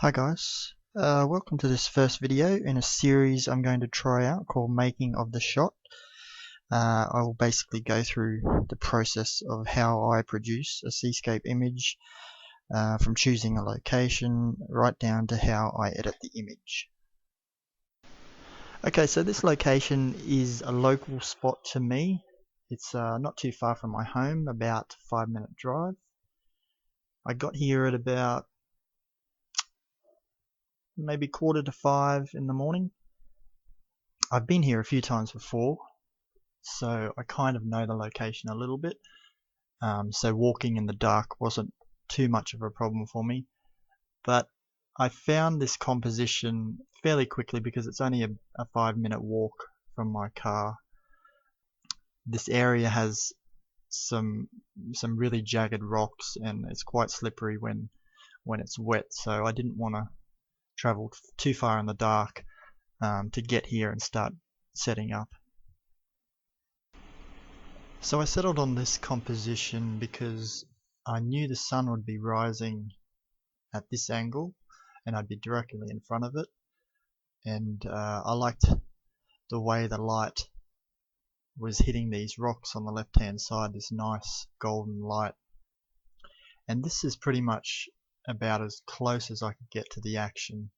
Hi guys, welcome to this first video in a series I'm going to try out called Making of the Shot. I will basically go through the process of how I produce a seascape image, from choosing a location right down to how I edit the image. Okay, so this location is a local spot to me. It's not too far from my home, about a 5-minute drive. I got here at about maybe 4:45 in the morning. I've been here a few times before, so I kind of know the location a little bit. So walking in the dark wasn't too much of a problem for me. But I found this composition fairly quickly because it's only a 5-minute walk from my car. This area has some really jagged rocks and it's quite slippery when it's wet, so I didn't want to travel too far in the dark to get here and start setting up. So I settled on this composition because I knew the sun would be rising at this angle and I'd be directly in front of it, and I liked the way the light was hitting these rocks on the left hand side, this nice golden light. And this is pretty much about as close as I could get to the action,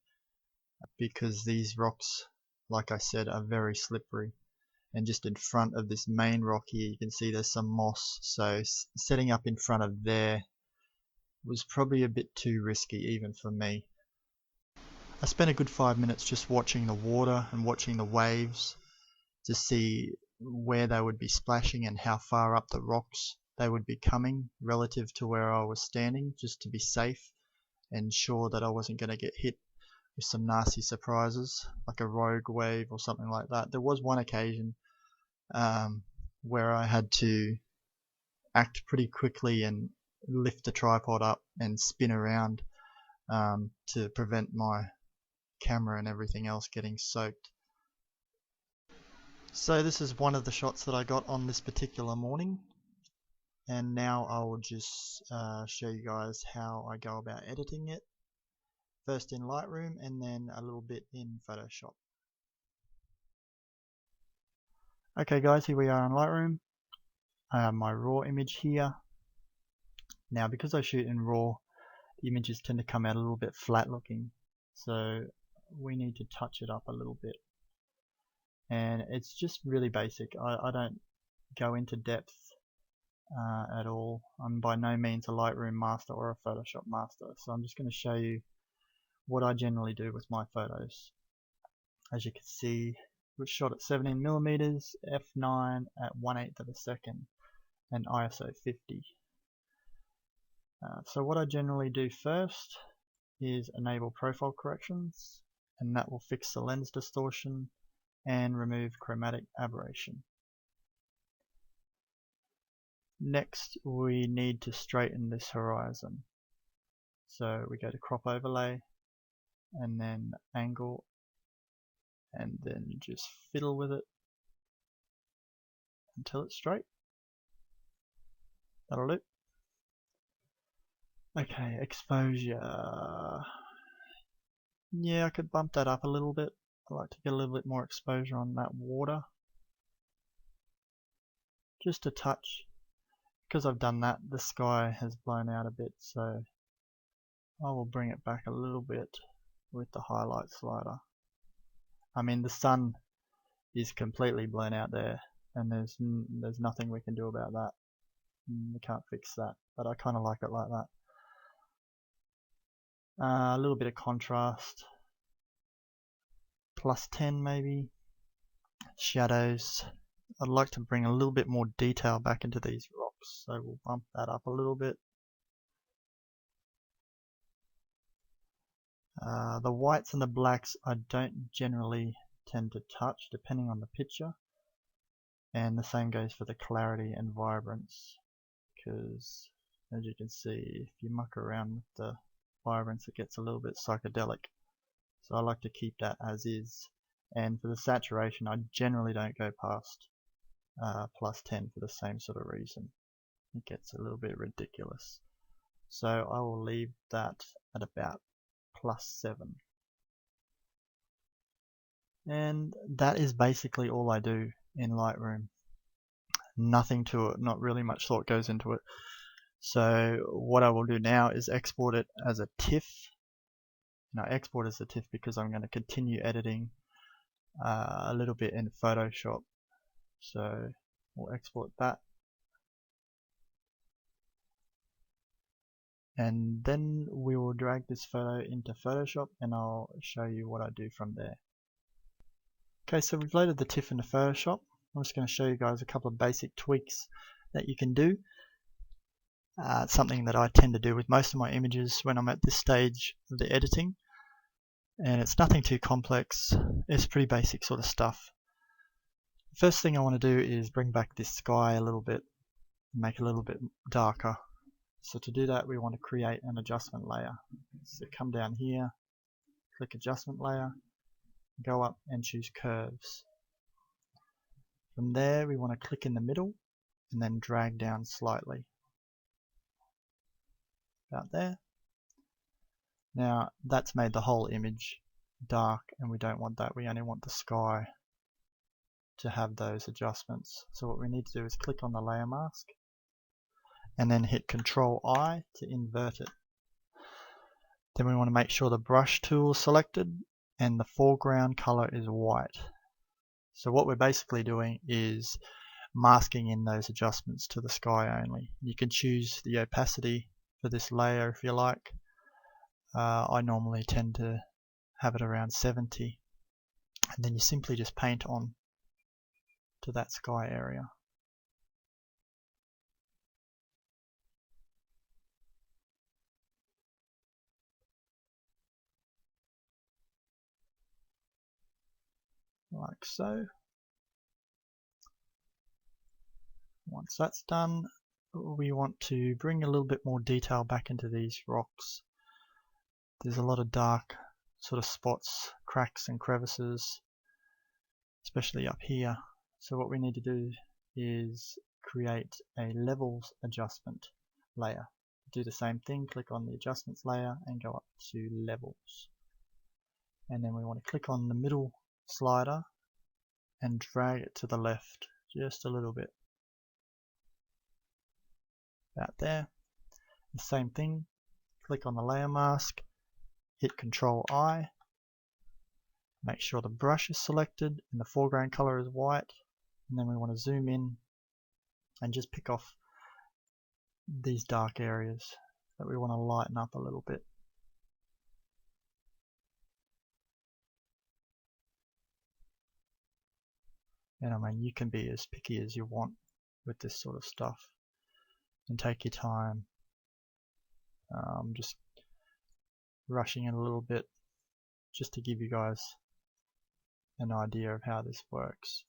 because these rocks, like I said, are very slippery. And just in front of this main rock here, you can see there's some moss, so setting up in front of there was probably a bit too risky even for me. I spent a good 5 minutes just watching the water and watching the waves to see where they would be splashing and how far up the rocks they would be coming relative to where I was standing, just to be safe and sure that I wasn't going to get hit with some nasty surprises like a rogue wave or something like that. There was one occasion where I had to act pretty quickly and lift the tripod up and spin around to prevent my camera and everything else getting soaked. So this is one of the shots that I got on this particular morning, and now I will just show you guys how I go about editing it, first in Lightroom and then a little bit in Photoshop. Okay guys, here we are in Lightroom. I have my raw image here. Now because I shoot in RAW, the images tend to come out a little bit flat looking, so we need to touch it up a little bit. And it's just really basic. I don't go into depth at all. I'm by no means a Lightroom master or a Photoshop master, so I'm just going to show you what I generally do with my photos. As you can see, it was shot at 17mm, f9 at 1/8 of a second, and ISO 50. So what I generally do first is enable profile corrections, and that will fix the lens distortion and remove chromatic aberration. Next, we need to straighten this horizon. So we go to crop overlay and then angle, and then just fiddle with it until it's straight. That'll do. Okay, exposure. Yeah, I could bump that up a little bit. I like to get a little bit more exposure on that water. Just a touch. Because I've done that, the sky has blown out a bit, so I will bring it back a little bit with the highlight slider. I mean, the sun is completely blown out there, and there's nothing we can do about that. We can't fix that, but I kind of like it like that. A little bit of contrast, +10 maybe. Shadows. I'd like to bring a little bit more detail back into these rocks, so we'll bump that up a little bit. The whites and the blacks I don't generally tend to touch, depending on the picture, and the same goes for the clarity and vibrance, because as you can see, if you muck around with the vibrance, it gets a little bit psychedelic, so I like to keep that as is. And for the saturation, I generally don't go past +10 for the same sort of reason. It gets a little bit ridiculous, so I will leave that at about +7. And that is basically all I do in Lightroom. Nothing to it, not really much thought goes into it. So what I will do now is export it as a TIFF. Now export as a TIFF because I'm going to continue editing a little bit in Photoshop. So we'll export that. And then we will drag this photo into Photoshop and I'll show you what I do from there. Okay, so we've loaded the TIFF into Photoshop. I'm just going to show you guys a couple of basic tweaks that you can do. It's something that I tend to do with most of my images when I'm at this stage of the editing. And it's nothing too complex. It's pretty basic sort of stuff. The first thing I want to do is bring back this sky a little bit, make it a little bit darker. So to do that we want to create an adjustment layer. So come down here, click adjustment layer, go up and choose curves. From there we want to click in the middle and then drag down slightly. About there. Now that's made the whole image dark and we don't want that, we only want the sky to have those adjustments. So what we need to do is click on the layer mask and then hit Ctrl-I to invert it. Then we want to make sure the brush tool is selected and the foreground color is white. So what we're basically doing is masking in those adjustments to the sky only. You can choose the opacity for this layer if you like. I normally tend to have it around 70, and then you simply just paint on to that sky area. Like so. Once that's done, we want to bring a little bit more detail back into these rocks. There's a lot of dark sort of spots, cracks and crevices, especially up here. So what we need to do is create a levels adjustment layer. Do the same thing, click on the adjustments layer and go up to levels. And then we want to click on the middle slider and drag it to the left just a little bit. About there. The same thing, click on the layer mask, hit Ctrl-I, make sure the brush is selected and the foreground color is white, and then we want to zoom in and just pick off these dark areas that we want to lighten up a little bit. And I mean, you can be as picky as you want with this sort of stuff and take your time. Just rushing it a little bit just to give you guys an idea of how this works.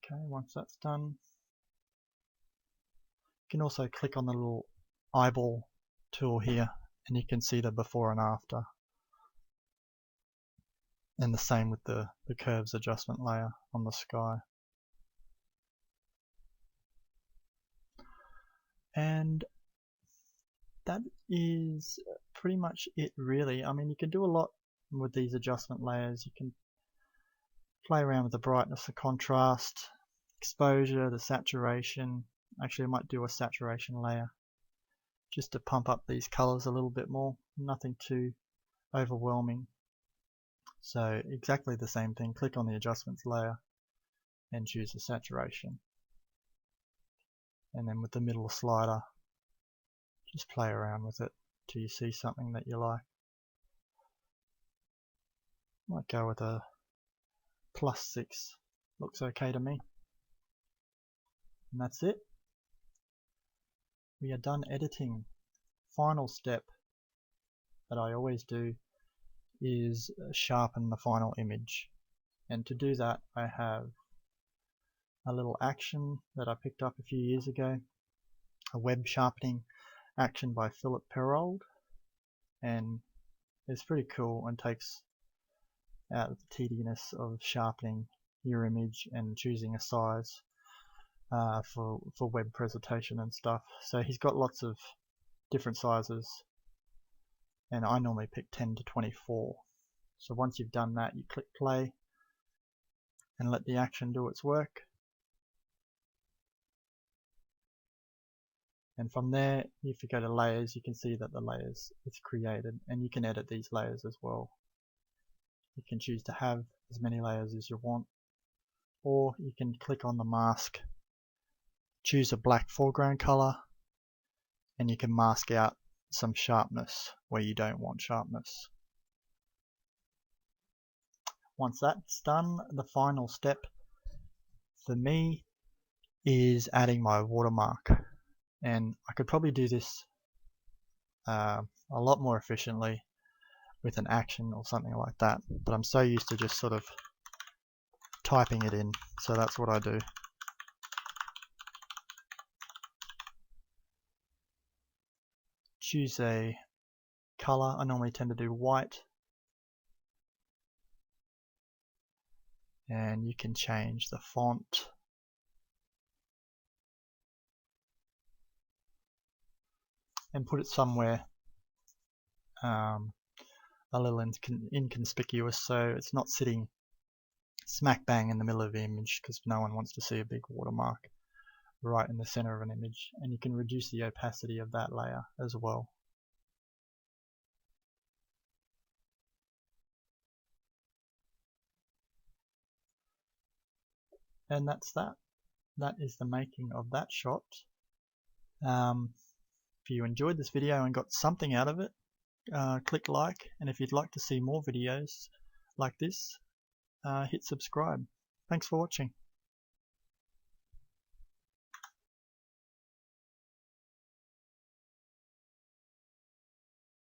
Okay, once that's done, you can also click on the little eyeball tool here and you can see the before and after. And the same with the curves adjustment layer on the sky. And that is pretty much it really. I mean, you can do a lot with these adjustment layers. You can play around with the brightness, the contrast, exposure, the saturation. Actually, I might do a saturation layer just to pump up these colors a little bit more. Nothing too overwhelming. So exactly the same thing, click on the adjustments layer and choose the saturation. And then with the middle slider, just play around with it till you see something that you like. Might go with a +6, looks okay to me. And that's it. We are done editing. Final step that I always do is sharpen the final image, and to do that I have a little action that I picked up a few years ago, a web sharpening action by Philip Perold, and It's pretty cool and takes out the tediousness of sharpening your image and choosing a size for web presentation and stuff. So he's got lots of different sizes, and I normally pick 10 to 24. So once you've done that, you click play and let the action do its work. And from there, if you go to layers, you can see that the layers it's created, and you can edit these layers as well. You can choose to have as many layers as you want, or you can click on the mask, choose a black foreground color, and you can mask out some sharpness where you don't want sharpness. Once that's done, the final step for me is adding my watermark, and I could probably do this a lot more efficiently with an action or something like that, but I'm so used to just sort of typing it in, so that's what I do. Choose a color. I normally tend to do white, and you can change the font. And put it somewhere a little inconspicuous, so it's not sitting smack bang in the middle of the image, because no one wants to see a big watermark right in the center of an image. And you can reduce the opacity of that layer as well. And that's that. That is the making of that shot. If you enjoyed this video and got something out of it, click like, and if you'd like to see more videos like this, hit subscribe. Thanks for watching.